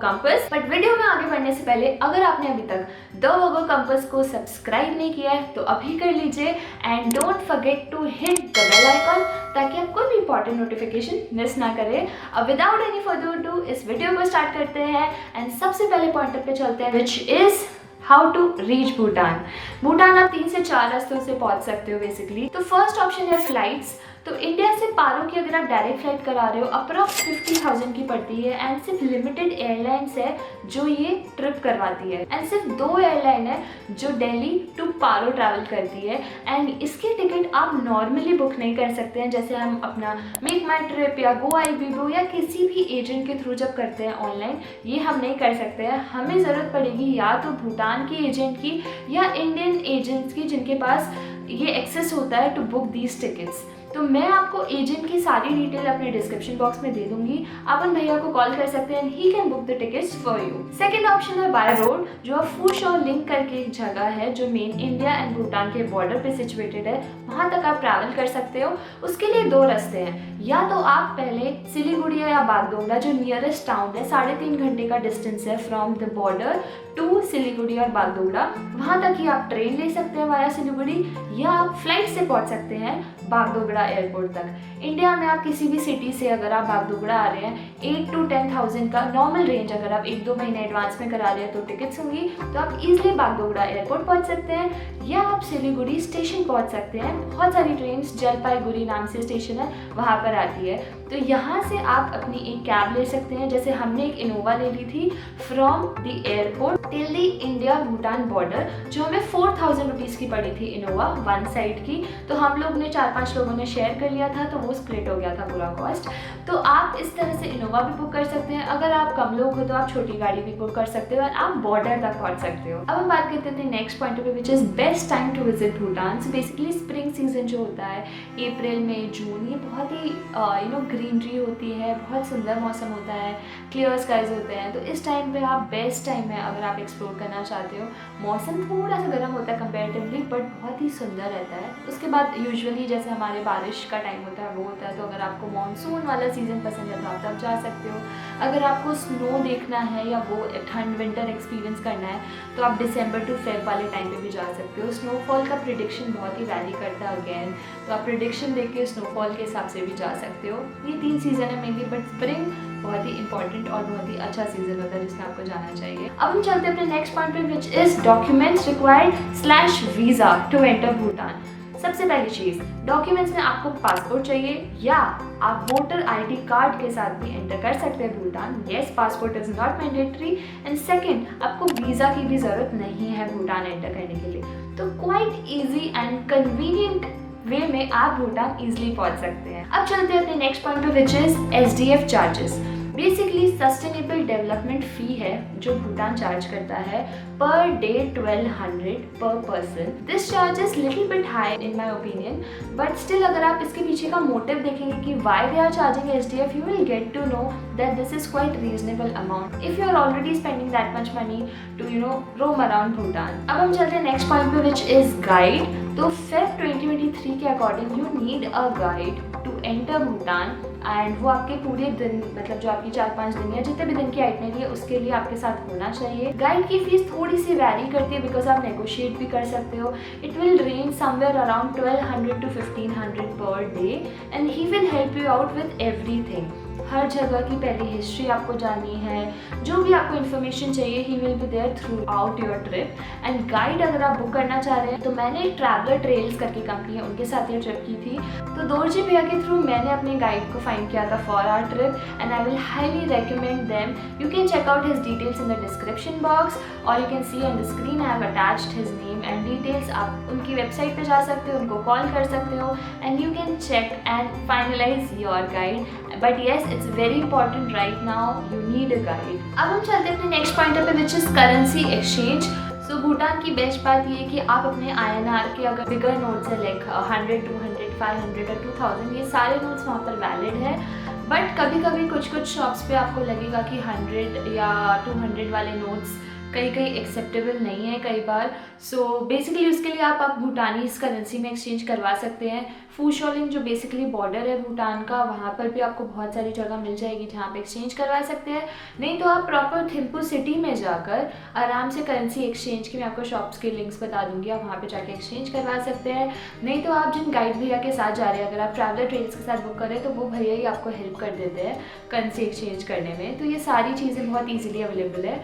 Compass. But video में आगे बढ़ने से पहले अगर आपने अभी तक द वोगो कंपास को सब्सक्राइब नहीं किया है तो अभी कर लीजिए and don't forget to hit the bell icon ताकि आप कोई भी इंपॉर्टेंट नोटिफिकेशन मिस ना करें। अब विदाउट एनी फर्दर डू इस वीडियो को स्टार्ट करते हैं एंड सबसे पहले पॉइंटर पे चलते हैं which is how to reach Bhutan. Bhutan आप 3 से 4 रास्तों से पहुंच सकते हो बेसिकली। तो फर्स्ट ऑप्शन है फ्लाइट्स। तो इंडिया से पारो की अगर आप डायरेक्ट फ्लाइट करा रहे हो अप्रॉक्स 50,000 की पड़ती है एंड सिर्फ लिमिटेड एयरलाइंस है जो ये ट्रिप करवाती है एंड सिर्फ 2 एयरलाइन है जो दिल्ली टू पारो ट्रैवल करती है एंड इसकी टिकट आप नॉर्मली बुक नहीं कर सकते हैं जैसे हम अपना मेक माई ट्रिप या गो आई बीबो या किसी भी एजेंट के थ्रू जब करते हैं ऑनलाइन, ये हम नहीं कर सकते हैं। हमें ज़रूरत पड़ेगी या तो भूटान की एजेंट की या इंडियन एजेंट्स की जिनके पास ये एक्सेस होता है टू बुक दीज टिकट्स। तो मैं आपको एजेंट की सारी डिटेल अपने डिस्क्रिप्शन बॉक्स में दे दूंगी, आप उन भैया को कॉल कर सकते हैं, he can book the tickets for you. Second option है बाय रोड, जो फूशॉ लिंक करके एक जगह है जो मेन इंडिया एंड भूटान के बॉर्डर पे सिचुएटेड है, वहाँ तक आप ट्रैवल कर सकते हो। उसके लिए 2 रास्ते हैं, या तो आप पहले सिलीगुड़िया या बागडोगरा जो नियरेस्ट टाउन है 3.5 घंटे का डिस्टेंस है from the border to Siliguri और बागडोगरा, वहाँ तक ही आप ट्रेन ले सकते हैं वाया सिलीगुड़ी या आप फ्लाइट से पहुँच सकते हैं बागडोगरा एयरपोर्ट तक। इंडिया में आप किसी भी सिटी से अगर आप बागडोगरा आ रहे हैं 8 to 10,000 का नॉर्मल रेंज, अगर आप 1-2 महीने एडवांस में करा रहे हैं तो टिकट्स होंगी तो आप इजीली बागडोगरा एयरपोर्ट पहुंच सकते हैं या आप सिलीगुड़ी स्टेशन पहुंच सकते हैं। बहुत सारी ट्रेन जलपाईगुड़ी नाम से स्टेशन है वहाँ पर आती है, तो यहाँ से आप अपनी एक कैब ले सकते हैं। जैसे हमने एक इनोवा ले ली थी from the airport till the India Bhutan border, जो हमें 4,000 रुपीज़ की पड़ी थी इनोवा वन साइड की। तो हम लोग ने 4-5 लोगों ने शेयर कर लिया था तो वो स्प्लिट हो गया था पूरा कॉस्ट। तो आप इस तरह से इनोवा भी बुक कर सकते हैं। अगर आप कम लोग हो तो आप छोटी गाड़ी भी बुक कर सकते हो और आप बॉर्डर तक पहुँच सकते हो। अब हम बात करते हैं नेक्स्ट पॉइंट पे which is best time to visit Bhutan. So basically spring season जो होता है अप्रैल मई जून, ये बहुत ही ग्रीनरी होती है, बहुत सुंदर मौसम होता है, क्लियर स्काइज होते हैं। तो इस टाइम पे आप बेस्ट टाइम है अगर आप एक्सप्लोर करना चाहते हो। मौसम थोड़ा सा गर्म होता है कंपेरेटिवली बट बहुत ही सुंदर रहता है। उसके बाद यूजुअली जैसे हमारे बारिश का टाइम होता है वो होता है, तो अगर आपको मानसून वाला सीज़न पसंद है तो आप तब जा सकते हो। अगर आपको स्नो देखना है या वो ठंड विंटर एक्सपीरियंस करना है तो आप दिसंबर टू फेब वाले टाइम पे भी जा सकते हो। स्नोफॉल का प्रिडिक्शन बहुत ही वैरी करता है अगेन, तो आप प्रिडिक्शन देख के स्नोफॉल के हिसाब से भी जा सकते हो। ये 3 सीज़न है मेनली, बट स्प्रिंग बहुत ही इंपॉर्टेंट और बहुत ही अच्छा सीजन होता है जिसमें आपको जाना चाहिए। अब हम चलते हैं अपने नेक्स्ट पॉइंट पे which is documents required / visa to enter Bhutan. सबसे पहली चीज़, डॉक्यूमेंट्स में आपको पासपोर्ट चाहिए या आप वोटर ID कार्ड के साथ भी एंटर कर सकते हैं Bhutan. Yes, passport is not mandatory. And second, आपको वीज़ा की भी ज़रूरत नहीं है भूटान एंटर करने के लिए। तो quite easy and convenient way में आप भूटान इजीली पहुंच सकते हैं। अब चलते हैं अपने नेक्स्ट पॉइंट पे which is SDF charges. Basically sustainable development fee है जो भूटान चार्ज करता है पर day 1200 per person. This charge is little bit high in my opinion, but still अगर आप इसके पीछे का मोटिव देखेंगे कि why they are charging SDF, you will get to know that this is quite reasonable amount if you are already spending that much money to roam around Bhutan. अब हम चलते हैं नेक्स्ट पॉइंट पे विच इज गाइड। तो Feb 2023 के according you need a guide to enter Bhutan and वो आपके पूरे दिन, मतलब जो आपकी 4-5 दिन या जितने भी दिन की आइटनरी है उसके लिए आपके साथ होना चाहिए। गाइड की फीस थोड़ी सी वैरी करती है बिकॉज आप नेगोशिएट भी कर सकते हो। It will range somewhere around 1200 to 1500 per day and he will help you out with everything. हर जगह की पहली हिस्ट्री आपको जाननी है, जो भी आपको इन्फॉर्मेशन चाहिए, he will be there throughout your trip. And guide अगर आप बुक करना चाह रहे हैं तो मैंने एक ट्रैवलर ट्रेल्स करके कंपनी है, उनके साथ ये ट्रिप की थी। तो दोरजी भैया के थ्रू मैंने अपने गाइड को फाइंड किया था for our trip and I will highly recommend them. You can check out his details in the description box और you can see on the screen I have attached his name and details. आप उनकी website पे जा सकते हो, उनको call कर सकते हो and you can check and finalise your guide. But yes, it's very important right now, you need a guide. अब हम चलते हैं अपने नेक्स्ट पॉइंट पे which is currency exchange. So Bhutan की बेस्ट बात ये है कि आप अपने INR के अगर बिगर नोट्स है लाइक 100, 200, 500 और 2000, ये सारे नोट्स वहाँ पर वैलिड है। बट कभी कभी कुछ शॉप्स पे आपको लगेगा कि 100 या 200 वाले नोट्स कई कई एक्सेप्टेबल नहीं है कई बार। सो बेसिकली उसके लिए आप भूटानीज करेंसी में एक्सचेंज करवा सकते हैं। फूशोलिंग जो बेसिकली बॉर्डर है भूटान का, वहाँ पर भी आपको बहुत सारी जगह मिल जाएगी जहाँ पे एक्सचेंज करवा सकते हैं। नहीं तो आप प्रॉपर थिम्पू सिटी में जाकर आराम से करेंसी एक्सचेंज की मैं आपको शॉप्स के लिंक्स बता दूंगी, आप वहाँ पे जाके एक्सचेंज करवा सकते हैं। नहीं तो आप जिन गाइड भैया के साथ जा रहे हैं, अगर आप ट्रैवलर ट्रेल्स के साथ बुक करें तो वो भैया ही आपको हेल्प कर देते हैं करेंसी एक्सचेंज करने में। तो ये सारी चीज़ें बहुत ईजिली अवेलेबल है।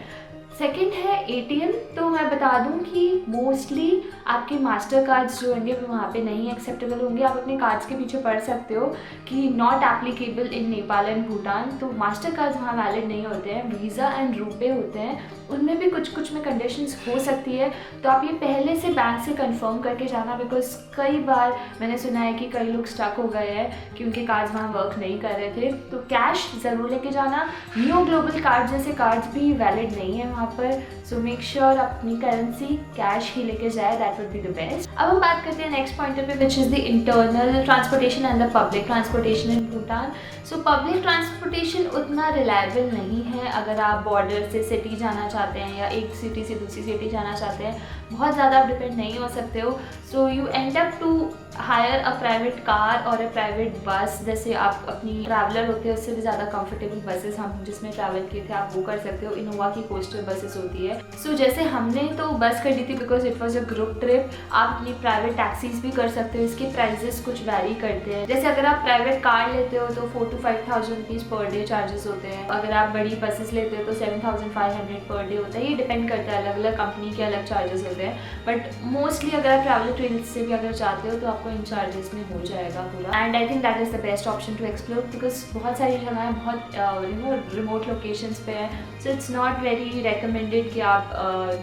सेकेंड है ATM। तो मैं बता दूं कि मोस्टली आपके मास्टर कार्ड्स जो होंगे वो वहाँ पे नहीं एक्सेप्टेबल होंगे। आप अपने कार्ड्स के पीछे पढ़ सकते हो कि not applicable in Nepal and Bhutan. तो मास्टर कार्ड्स वहाँ वैलिड नहीं होते हैं। वीज़ा एंड रुपे होते हैं, उनमें भी कुछ कुछ में कंडीशंस हो सकती है। तो आप ये पहले से बैंक से कंफर्म करके जाना, बिकॉज कई बार मैंने सुना है कि कई लोग स्टक हो गए हैं कि उनके कार्ड्स वहाँ वर्क नहीं कर रहे थे। तो कैश ज़रूर लेके जाना। न्यू ग्लोबल कार्ड जैसे कार्ड्स भी वैलिड नहीं है वहाँ पर। सो मेक श्योर अपनी करेंसी कैश ही लेके जाए, that would be the best. अब हम बात करते हैं नेक्स्ट पॉइंट पे, which is the internal transportation and the public transportation in Bhutan. So public transportation उतना रिलायबल नहीं है। अगर आप बॉर्डर से सिटी जाना चाहते हैं या एक सिटी से दूसरी सिटी जाना चाहते हैं, बहुत ज़्यादा आप डिपेंड नहीं हो सकते हो। So you end up to hire a private car और अ प्राइवेट बस। जैसे आप अपनी ट्रैवलर होते हैं उससे भी ज़्यादा कंफर्टेबल बसेस हम जिसमें ट्रैवल किए थे आप वो कर सकते हो। इनोवा की कोस्टल बसेस होती है। सो जैसे हमने तो बस कर ली थी because it was a group trip. आप अपनी प्राइवेट टैक्सीज भी कर सकते हो। इसके प्राइजेस कुछ वैरी करते हैं। जैसे अगर आप प्राइवेट कार लेते हो तो 4,000 to 5,000 rupees per day charges होते हैं। अगर आप बड़ी बसेस लेते हो तो 7,500 पर डे होता है। ये डिपेंड करता है, अलग अलग कंपनी के अलग चार्जेस होते हैं। बट मोस्टली अगर आप ट्रैवलर ट्रेन से भी अगर चाहते हो तो आपको इन चार्जेस में हो जाएगा पूरा। And I think that is the best option to explore, because बहुत सारी जगहें बहुत रिमोट लोकेशंस पे है। So it's not very recommended कि आप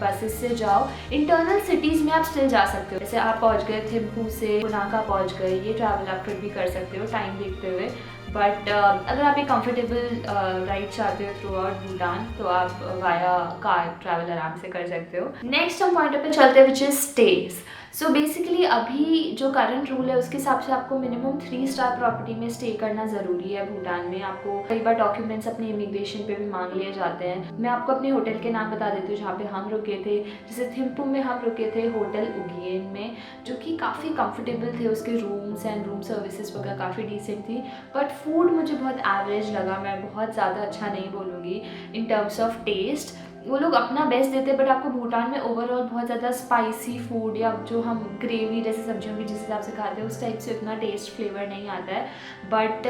बसेस से जाओ। इंटरनल सिटीज़ में आप स्टिल जा सकते हो। जैसे आप पहुंच गए थिम्पू से पुनाका पहुंच गए, ये ट्रैवल आप फिर भी कर सकते हो टाइम देखते हुए। बट अगर आप एक कंफर्टेबल राइड चाहते हो थ्रू आउट भूटान तो आप वाया कार ट्रैवल आराम से कर सकते हो। नेक्स्ट हम पॉइंट पे चलते हैं which is stage. So basically अभी जो करंट रूल है उसके हिसाब से आपको मिनिमम 3 स्टार प्रॉपर्टी में स्टे करना ज़रूरी है भूटान में। आपको कई बार डॉक्यूमेंट्स अपने इमिग्रेशन पे भी मांग लिए जाते हैं। मैं आपको अपने होटल के नाम बता देती हूँ जहाँ पे हम रुके थे। जैसे थिम्पू में हम रुके थे होटल उगियन में, जो कि काफ़ी कंफर्टेबल थे। उसके रूम्स एंड रूम सर्विसेज वगैरह काफ़ी डिसेंट थी। बट फूड मुझे बहुत एवरेज लगा, मैं बहुत ज़्यादा अच्छा नहीं बोलूँगी इन टर्म्स ऑफ टेस्ट। वो लोग अपना बेस्ट देते हैं बट आपको भूटान में ओवरऑल बहुत ज़्यादा स्पाइसी फूड या जो हम ग्रेवी जैसे सब्जियों की जिस हिसाब से खाते हैं उस टाइप से उतना टेस्ट फ्लेवर नहीं आता है। बट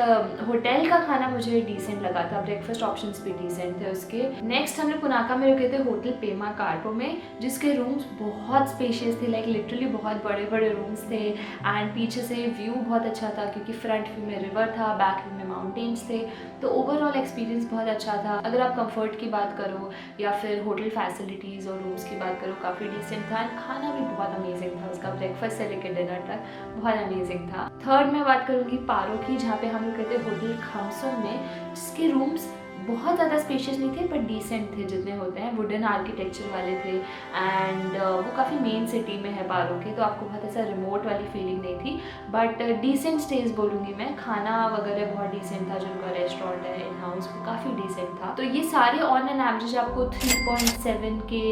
होटल का खाना मुझे डिसेंट लगा था। ब्रेकफास्ट ऑप्शंस भी डिसेंट थे उसके। नेक्स्ट हमने पुनाका में रुके थे होटल पेमा कार्पो में, जिसके रूम्स बहुत स्पेशियस थे, लाइक लिटरली बहुत बड़े बड़े रूम्स थे। एंड पीछे से व्यू बहुत अच्छा था क्योंकि फ्रंट व्यू में रिवर था, बैक व्यू में माउंटेन्स थे। तो ओवरऑल एक्सपीरियंस बहुत अच्छा था। अगर आप कंफर्ट की बात करो या फिर होटल फैसिलिटीज़ और रूम्स की बात करो, काफ़ी डिसेंट था। खाना भी बहुत अमेजिंग था, उसका ब्रेकफास्ट से लेकर डिनर तक बहुत अमेजिंग था। थर्ड मैं बात करूँगी पारो की, जहाँ पे हम लोग कहते हैं होटल खमसों में, जिसके रूम्स बहुत ज़्यादा स्पेशियस नहीं थे बट डिसेंट थे जितने होते हैं। वुडन आर्किटेक्चर वाले थे एंड वो काफ़ी मेन सिटी में है पारो के, तो आपको बहुत ऐसा रिमोट वाली फीलिंग नहीं थी। बट डिसेंट स्टेज बोलूँगी मैं। खाना वगैरह बहुत डिसेंट था, जो उनका रेस्टोरेंट है इन हाउस वो काफ़ी डिसेंट था। तो ये सारे ऑन एन एवरेज आपको 3.7K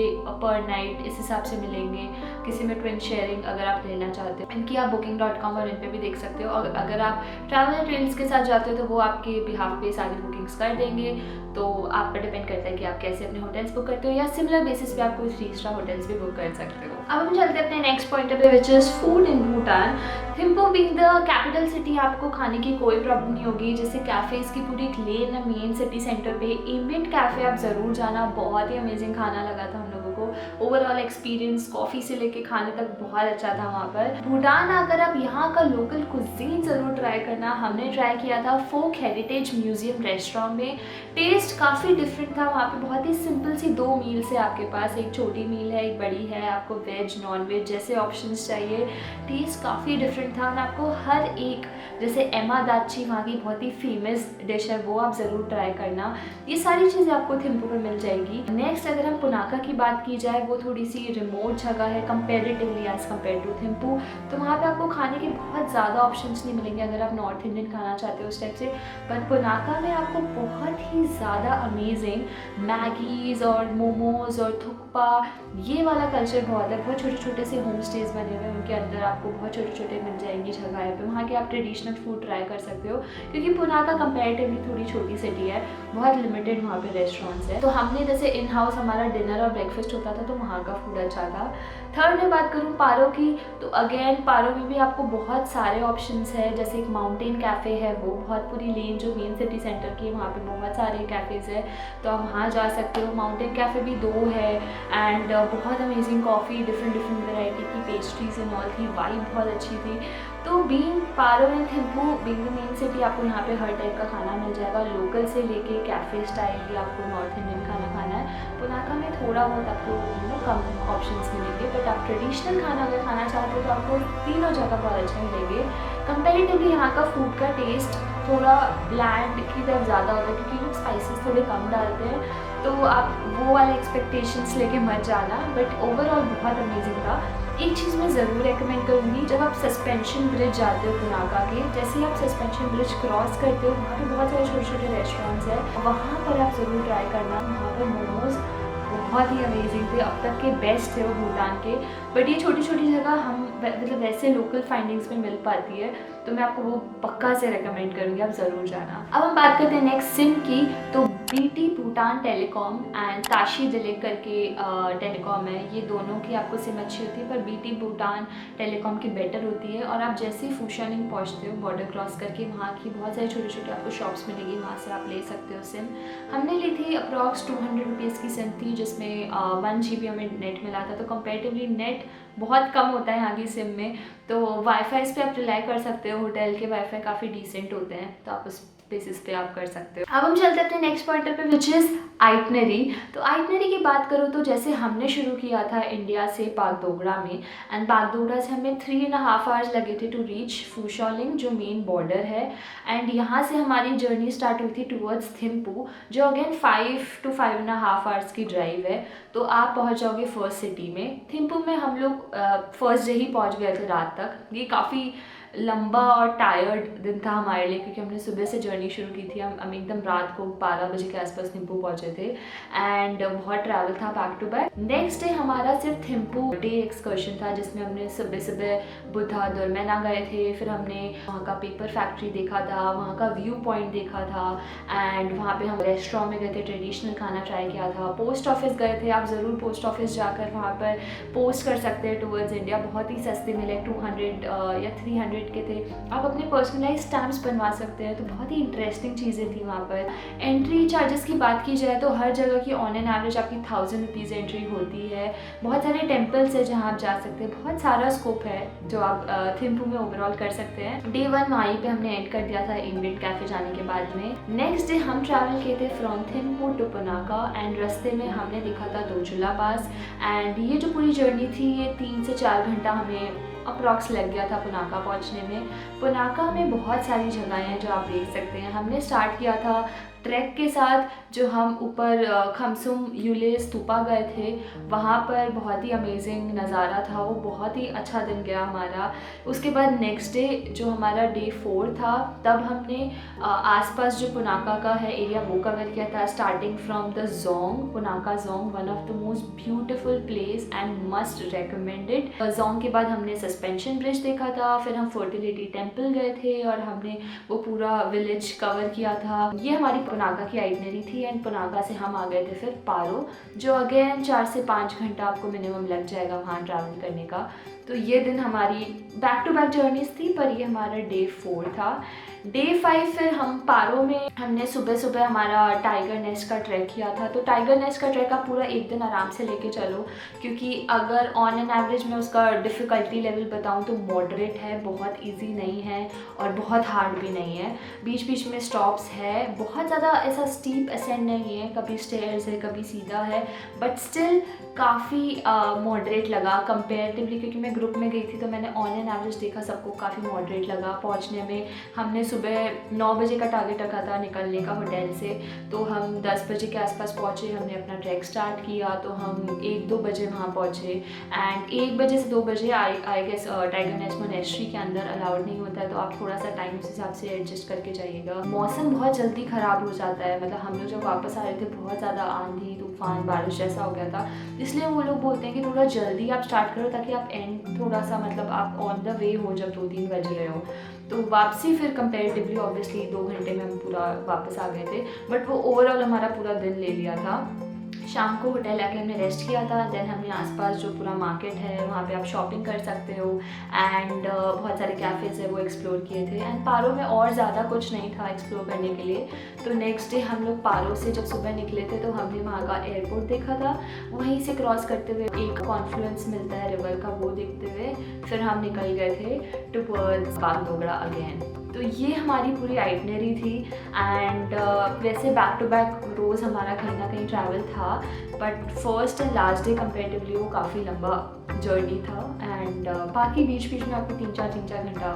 पर नाइट इस हिसाब से मिलेंगे। किसी में ट्विन शेयरिंग अगर आप लेना चाहते हो, इनकी आप booking.com और इन पे भी देख सकते हो। और अगर आप ट्रैवल ट्रेल्स के साथ जाते हो तो वो आपके बिहाफ पे सारी बुकिंग्स कर देंगे। तो आप पर डिपेंड करता है कि आप कैसे अपने होटल्स बुक करते हो, या सिमिलर बेसिस पे आप कोई 3 स्टार होटल्स भी बुक कर सकते हो। अब हम चलते हैं अपने नेक्स्ट पॉइंट पे, which is food in Bhutan. Thimphu being the capital city, आपको खाने की कोई प्रॉब्लम नहीं होगी। जैसे कैफ़ेज़ की पूरी एक लेन है मेन सिटी सेंटर पे। एम्बिएंट कैफ़े आप ज़रूर जाना, बहुत ही अमेजिंग खाना लगा था हम लोगों को। ओवरऑल एक्सपीरियंस कॉफ़ी से लेके खाने तक बहुत अच्छा था वहाँ पर। भूटान आकर आप यहाँ का लोकल कुजीन ज़रूर ट्राई करना। हमने ट्राई किया था फोक हेरिटेज म्यूजियम रेस्टोरेंट में। टेस्ट काफ़ी डिफरेंट था वहाँ पे। बहुत ही सिंपल सी 2 मील्स है आपके पास, एक छोटी मील है एक बड़ी है। आपको वेज नॉन वेज जैसे ऑप्शंस चाहिए। टेस्ट काफ़ी डिफरेंट था और आपको हर एक, जैसे एमा दाची वहाँ की बहुत ही फेमस डिश है, वो आप ज़रूर ट्राई करना। ये सारी चीज़ें आपको थिम्पू में मिल जाएगी। नेक्स्ट अगर हम पुनाका की बात की जाए, वो थोड़ी सी रिमोट जगह है comparatively as compare to Thimphu. तो वहाँ पे आपको खाने के बहुत ज़्यादा ऑप्शंस नहीं मिलेंगे अगर आप नॉर्थ इंडियन खाना चाहते हो उस टाइप से। बट पुनाका में आपको बहुत ही ज़्यादा अमेजिंग मैगीज़ और मोमोज़ और थुक्पा, ये वाला कल्चर बहुत है। बहुत छोटे छोटे से होम स्टेज बने हुए हैं, उनके अंदर आपको बहुत छोटे छोटे मिल जाएंगी जगह पे, वहाँ के आप ट्रेडिशनल फूड ट्राई कर सकते हो। क्योंकि पुनाका कंपैरेटिवली थोड़ी छोटी सिटी है, बहुत लिमिटेड वहाँ पे रेस्टोरेंट्स है। तो हमने जैसे इन हाउस हमारा डिनर और ब्रेकफास्ट होता था, तो वहाँ का फूड अच्छा था। थर्ड में बात करूँ पारो की, तो अगेन पारो में भी आपको बहुत सारे ऑप्शंस है। जैसे एक माउंटेन कैफ़े है, वो बहुत पूरी लेन जो मेन सिटी सेंटर की है, वहाँ पे बहुत सारे कैफ़ेज़ है, तो आप वहाँ जा सकते हो। माउंटेन कैफ़े भी 2 है एंड बहुत अमेजिंग कॉफ़ी, डिफरेंट वैरायटी की पेस्ट्रीज एंड ऑल थी, वाइब बहुत अच्छी थी। तो being Paro and Thimphu being the main city, आपको यहाँ पे हर टाइप का खाना मिल जाएगा, लोकल से लेके कैफ़े स्टाइल भी आपको नॉर्थ इंडियन खाना खाना है। पुनाका में थोड़ा बहुत आपको कम ऑप्शंस मिलेंगे, बट आप ट्रेडिशनल खाना अगर खाना चाहते हो तो आपको तीनों जगह बहुत अच्छे मिलेंगे। कंपेरेटिवली यहाँ का फूड का टेस्ट थोड़ा ब्लैंड की तरफ ज़्यादा होता है, क्योंकि लोग स्पाइसेस थोड़े कम डालते हैं, तो आप वो वाले एक्सपेक्टेशंस लेके मत जाना। बट ओवरऑल बहुत अमेजिंग था। एक चीज़ मैं ज़रूर रेकमेंड करूँगी, जब आप सस्पेंशन ब्रिज जाते हो पुनाका के, जैसे ही आप सस्पेंशन ब्रिज क्रॉस करते हो, वहाँ पे बहुत सारे छोटे छोटे रेस्टोरेंट्स हैं, वहाँ पर आप ज़रूर ट्राई करना। वहाँ पर मोमोज़ बहुत ही अमेजिंग थे, अब तक के बेस्ट थे वो भूटान के। बट ये छोटी छोटी जगह हम मतलब वैसे लोकल फाइंडिंग्स में मिल पाती है, तो मैं आपको वो पक्का से रेकमेंड करूँगी, आप ज़रूर जाना। अब हम बात करते हैं नेक्स्ट सिम की, तो BT Bhutan telecom and Tashi Dilaik करके टेलीकॉम है, ये दोनों की आपको सिम अच्छी होती है, पर बीटी भूटान टेलीकॉम की बेटर होती है। और आप जैसे ही फूशानिंग पहुँचते हो बॉर्डर क्रॉस करके, वहाँ की बहुत सारी छोटी छोटी आपको शॉप्स मिलेगी, वहाँ से आप ले सकते हो सिम। हमने ली थी अप्रॉक्स 200 रुपीज़ की सिम थी, जिसमें 1 GB हमें नेट मिला था। तो कंपेरेटिवली नेट बहुत कम होता है यहाँ की सिम में, तो वाईफाई पे आप रिलाई कर सकते हो, होटल के वाईफाई काफ़ी डिसेंट होते हैं, तो आप उस बेसिस पे आप कर सकते हो। अब हम चलते हैं अपने नेक्स्ट पॉइंटर पे, विच इज़ आइटनरी। तो आइटनरी की बात करूँ तो जैसे हमने शुरू किया था इंडिया से बागडोगरा में, एंड बागडोगरा से हमें 3.5 आवर्स लगे थे टू रीच फूशोलिंग जो मेन बॉर्डर है। एंड यहाँ से हमारी जर्नी स्टार्ट हुई थी टूवर्ड्स थिम्पू, जो अगेन 5 to 5.5 आवर्स की ड्राइव है। तो आप पहुँच जाओगे फर्स्ट सिटी में। थिम्पू में हम लोग फर्स्ट डे ही पहुँच गए थे रात तक। ये काफ़ी लंबा और टायर्ड दिन था हमारे लिए, क्योंकि हमने सुबह से जर्नी शुरू की थी। हम एकदम रात को 12 बजे के आसपास थिम्पू पहुंचे थे, एंड बहुत ट्रैवल था back to back. Next day हमारा सिर्फ थिम्पू डे एक्सकर्शन था, जिसमें हमने सुबह सुबह बुद्धा दुर्मेना गए थे, फिर हमने वहाँ का पेपर फैक्ट्री देखा था, वहाँ का व्यू पॉइंट देखा था, एंड वहाँ पे हम रेस्टोरेंट में गए थे, ट्रेडिशनल खाना ट्राई किया था। पोस्ट ऑफिस गए थे, आप ज़रूर पोस्ट ऑफिस जाकर वहाँ पर पोस्ट कर सकते हैं टूवर्ड्स इंडिया, बहुत ही सस्ते मिले, 200 या 300 के थे। आप अपने पर्सनलाइज स्टैम्प्स बनवा सकते हैं, तो बहुत ही इंटरेस्टिंग चीज़ें थी वहाँ पर। एंट्री चार्जेस की बात की जाए तो हर जगह की ऑन एन एवरेज आपकी 1000 रुपीज़ एंट्री होती है। बहुत सारे टेम्पल्स है जहाँ आप जा सकते हैं, बहुत सारा स्कोप है जो आप थिम्पू में ओवरऑल कर सकते हैं। डे 1 वहीं पे हमने एंड कर दिया था इनविट कैफे जाने के बाद में। नेक्स्ट डे हम ट्रैवल किए थे फ्रॉम थिम्पू टू पुनाका, एंड रास्ते में हमने देखा था दोचुला पास। एंड ये जो पूरी जर्नी थी, ये 3 से 4 घंटा हमें अप्रॉक्स लग गया था पुनाका पहुंचने में। पुनाका में बहुत सारी जगहें हैं जो आप देख सकते हैं। हमने स्टार्ट किया था ट्रैक के साथ, जो हम ऊपर खमसुम यूले स्तूपा गए थे, वहाँ पर बहुत ही अमेजिंग नज़ारा था, वो बहुत ही अच्छा दिन गया हमारा। उसके बाद नेक्स्ट डे जो हमारा डे 4 था, तब हमने आसपास जो पुनाका का है एरिया वो कवर किया था, starting from the dzong. Punakha Dzong one of the most beautiful place and must recommended. Dzong के बाद हमने सस्पेंशन ब्रिज देखा था, फिर हम फर्टिलिटी टेम्पल गए थे, और हमने वो पूरा विलेज कवर किया था। ये हमारी पुनाका की आइटनरी थी, एंड पुनाका से हम आ गए थे फिर पारो, जो अगेन 4 से 5 घंटा आपको मिनिमम लग जाएगा वहाँ ट्रैवल करने का। तो ये दिन हमारी बैक टू बैक जर्नीज थी, पर ये हमारा डे 4 था। डे 5 फिर हम पारो में हमने सुबह सुबह हमारा टाइगर नेस्ट का ट्रैक किया था। तो टाइगर नेस्ट का ट्रैक आप पूरा एक दिन आराम से लेके चलो, क्योंकि अगर ऑन एन एवरेज में उसका डिफ़िकल्टी लेवल बताऊं तो मॉडरेट है, बहुत इजी नहीं है और बहुत हार्ड भी नहीं है। बीच बीच में स्टॉप्स है, बहुत ज़्यादा ऐसा स्टीप असेंड नहीं है, कभी स्टेयर्स है कभी सीधा है, बट स्टिल काफ़ी मॉडरेट लगा कंपेरेटिवली, क्योंकि मैं ग्रुप में गई थी तो मैंने ऑन एन एवरेज देखा सबको काफ़ी मॉडरेट लगा। पहुंचने में हमने सुबह 9 बजे का टारगेट रखा था निकलने का होटल से, तो हम 10 बजे के आसपास पहुंचे। हमने अपना ट्रैक स्टार्ट किया तो हम 1-2 बजे वहाँ पहुँचे, एंड 1 बजे से 2 बजे I guess tiger nest monastery के अंदर अलाउड नहीं होता है, तो आप थोड़ा सा टाइम उस हिसाब से एडजस्ट करके जाइएगा। मौसम बहुत जल्दी ख़राब हो जाता है। मतलब हम लोग जब वापस आ रहे थे बहुत ज़्यादा आंधी तूफान बारिश जैसा हो गया था, इसलिए वो लोग बोलते हैं कि थोड़ा जल्दी आप स्टार्ट करो ताकि आप एंड थोड़ा सा मतलब आप ऑन द वे हो जब 2-3 बज रहे हो। तो वापसी फिर कंपेरेटिवली ऑब्वियसली 2 घंटे में हम पूरा वापस आ गए थे, बट वो ओवरऑल हमारा पूरा दिन ले लिया था। शाम को होटल आके हमने रेस्ट किया था। देन हमने आसपास जो पूरा मार्केट है वहाँ पे आप शॉपिंग कर सकते हो एंड बहुत सारे कैफ़ेज़ है वो एक्सप्लोर किए थे। एंड पारो में और ज़्यादा कुछ नहीं था एक्सप्लोर करने के लिए। तो नेक्स्ट डे हम लोग पारो से जब सुबह निकले थे तो हमने वहाँ का एयरपोर्ट देखा था। वहीं से क्रॉस करते हुए एक कॉन्फ्लुएंस मिलता है रिवर का, वो देखते हुए फिर हम निकल गए थे टुवर्ड्स बागडोगरा अगेन। तो ये हमारी पूरी आइटनरी थी एंड वैसे बैक टू बैक रोज़ हमारा कहीं ना कहीं ट्रैवल था, but first and last day comparatively वो काफ़ी लंबा जर्नी था एंड बाकी बीच बीच में आपको 3-4 घंटा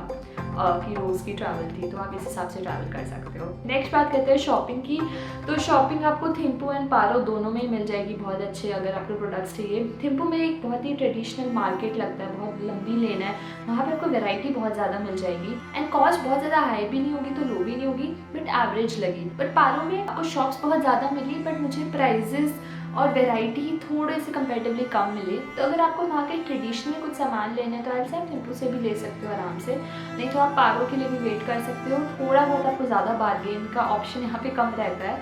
की रोज़ की ट्रैवल थी, तो आप इस हिसाब से ट्रैवल कर सकते हो। नेक्स्ट बात करते हैं शॉपिंग की। तो शॉपिंग आपको थिम्पू एंड पारो दोनों में मिल जाएगी बहुत अच्छे अगर आपको प्रोडक्ट्स चाहिए। थिम्पू में एक बहुत ही ट्रेडिशनल मार्केट लगता है, बहुत लंबी लेन है, वहाँ पे आपको वैरायटी बहुत ज़्यादा मिल जाएगी एंड कॉस्ट बहुत ज़्यादा हाई भी नहीं होगी तो लो भी नहीं होगी, बट एवरेज लगी। बट पारो में आपको शॉप्स बहुत ज़्यादा मिली, बट मुझे प्राइजेस और वैरायटी थोड़े से कंपेरेटिवली कम मिले। तो अगर आपको वहाँ के ट्रेडिशनल कुछ सामान लेने हैं तो ऐसे आप थिम्पू से भी ले सकते हो आराम से, नहीं तो आप पारो के लिए भी वेट कर सकते हो। थोड़ा बहुत आपको ज़्यादा बार्गेन का ऑप्शन यहाँ पे कम रहता है,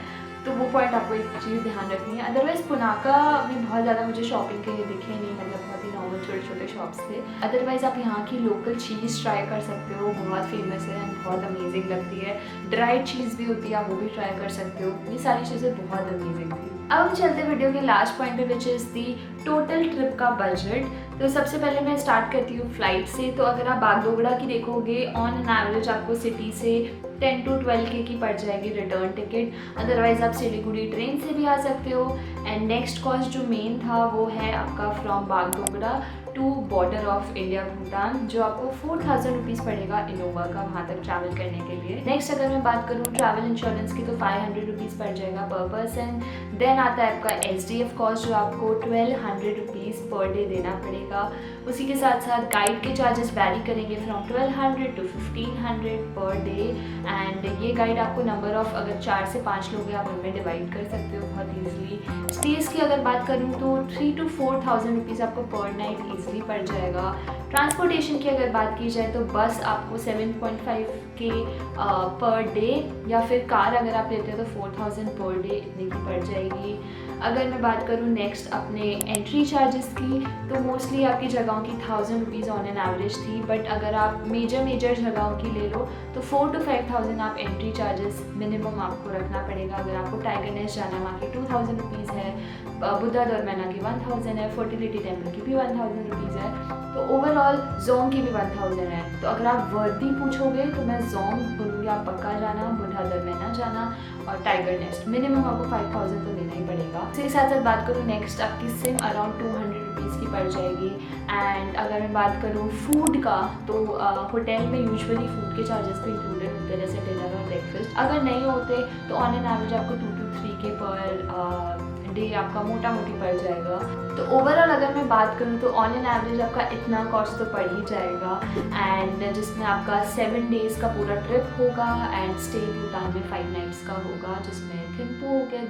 तो वो पॉइंट आपको एक चीज़ ध्यान रखनी है। अदरवाइज़ पुनाका में बहुत ज़्यादा मुझे शॉपिंग के लिए दिखे नहीं, मतलब बहुत ही नॉर्मल छोटे छोटे शॉप्स थे। अदरवाइज़ आप यहाँ की लोकल चीज़ ट्राई कर सकते हो, बहुत फेमस है एंड बहुत अमेजिंग लगती है। ड्राइड चीज़ भी होती है, आप वो भी ट्राई कर सकते हो। ये सारी चीज़ें बहुत अमेजिंग थी। अब हम चलते वीडियो के लास्ट पॉइंट पे, which is the total trip का बजट। तो सबसे पहले मैं स्टार्ट करती हूँ फ्लाइट से। तो अगर आप बागडोगरा की देखोगे ऑन एन एवरेज आपको सिटी से 10 to 12K की पड़ जाएगी रिटर्न टिकट। अदरवाइज़ आप सिलीगुड़ी ट्रेन से भी आ सकते हो। एंड नेक्स्ट कॉस्ट जो मेन था वो है आपका from Bagdogra to border of India Bhutan, जो आपको 4000 रुपीज़ पड़ेगा इनोवा का वहाँ तक ट्रैवल करने के लिए। नेक्स्ट अगर मैं बात करूँ ट्रैवल इंश्योरेंस की तो 500 रुपीज़ पड़ जाएगा पर पर्सन। देन आता है आपका SDF कॉस्ट जो आपको 1200 रुपीज़ पर डे देना पड़ेगा। उसी के साथ साथ गाइड के चार्जेस वैरी करेंगे from 1200 to 1500 per day. And ये गाइड आपको नंबर ऑफ अगर 4 से 5 लोग हैं आप उनमें डिवाइड कर सकते हो बहुत ईजिली। स्टेज की अगर बात करूँ तो 3 to 4000 रुपीज़ आपको पर नाइट ईजिली पड़ जाएगा। ट्रांसपोर्टेशन की अगर बात की जाए तो बस आपको 7.5K पर डे, या फिर कार अगर आप लेते हो तो 4000 पर डे इतने की पड़ जाएगी। अगर मैं बात करूँ नेक्स्ट अपने एंट्री चार्जेस की तो मोस्टली आपकी जगहों की 1000 रुपीज़ ऑन एन एवरेज थी, बट अगर आप मेजर जगहों की ले लो तो 4 to 5000 आप एंट्री चार्जेस मिनिमम आपको रखना पड़ेगा। अगर आपको टाइगर नेस्ट जाना है वहाँ की 2000 रुपीज़ है, बुद्धा दरमैना की 1000 है, फर्टिलिटी टेम्पल की भी 1000 रुपीज़ है, तो ओवरऑल जोंग की भी 1000 है। तो अगर आप वर्दी पूछोगे तो मैं जोंग बोलूँगी आप पक्का जाना, बुद्धा दरमैना जाना और टाइगर नेस्ट मिनिमम आपको 5000 तो देना ही पड़ेगा। इसके साथ साथ बात करूँ नेक्स्ट आपकी सिम अराउंड 200 रुपीज़ की पड़ जाएगी। एंड अगर मैं बात करूँ फूड का तो होटल में यूजुअली फूड के चार्जेस भी इंक्लूडेड होते हैं, जैसे डिनर और ब्रेकफास्ट। अगर नहीं होते तो ऑन एन एवरेज आपको 2 to 3K पर डे आपका मोटा मोटी पड़ जाएगा। तो ओवरऑल अगर मैं बात करूँ तो ऑन एन एवरेज आपका इतना कॉस्ट तो पड़ ही जाएगा, एंड जिसमें आपका 7 डेज़ का पूरा ट्रिप होगा एंड स्टे भूटान में 5 नाइट्स का होगा, जिसमें थिम्पू हो गया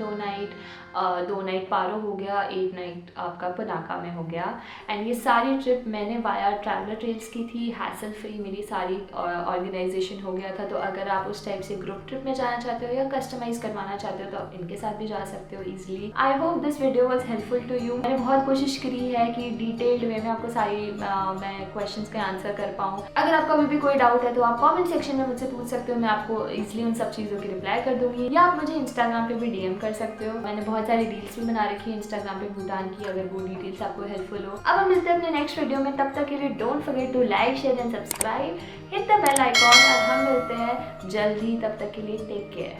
2 नाइट पारो हो गया, 1 नाइट आपका पुनाका में हो गया। एंड ये सारी ट्रिप मैंने वाया ट्रैवलर ट्रेल्स की थी, हैसल फ्री मेरी सारी ऑर्गेनाइजेशन हो गया था। तो अगर आप उस टाइप से ग्रुप ट्रिप में जाना चाहते हो या कस्टमाइज़ करवाना चाहते हो तो आप इनके साथ भी जा सकते हो easily. I hope this video was helpful to you. मैंने बहुत कोशिश करी है कि डिटेल्ड वे में आपको सारी मैं क्वेश्चंस का आंसर कर पाऊँ। अगर आपको अभी भी कोई डाउट है तो आप कमेंट सेक्शन में मुझसे पूछ सकते हो, मैं आपको ईजिली उन सब चीज़ों की रिप्लाई कर दूँगी, या आप मुझे इंस्टाग्राम पे भी DM कर सकते हो। मैंने बहुत सारी रील्स भी बना रखी है इंस्टाग्राम पे भूटान की, अगर वो डिटेल्स आपको हेल्पफुल हो। अब हम मिलते हैं अपने नेक्स्ट वीडियो में, तब तक के लिए don't forget to like share and subscribe, hit the bell icon, और हम मिलते हैं जल्दी। तब तक के लिए टेक केयर।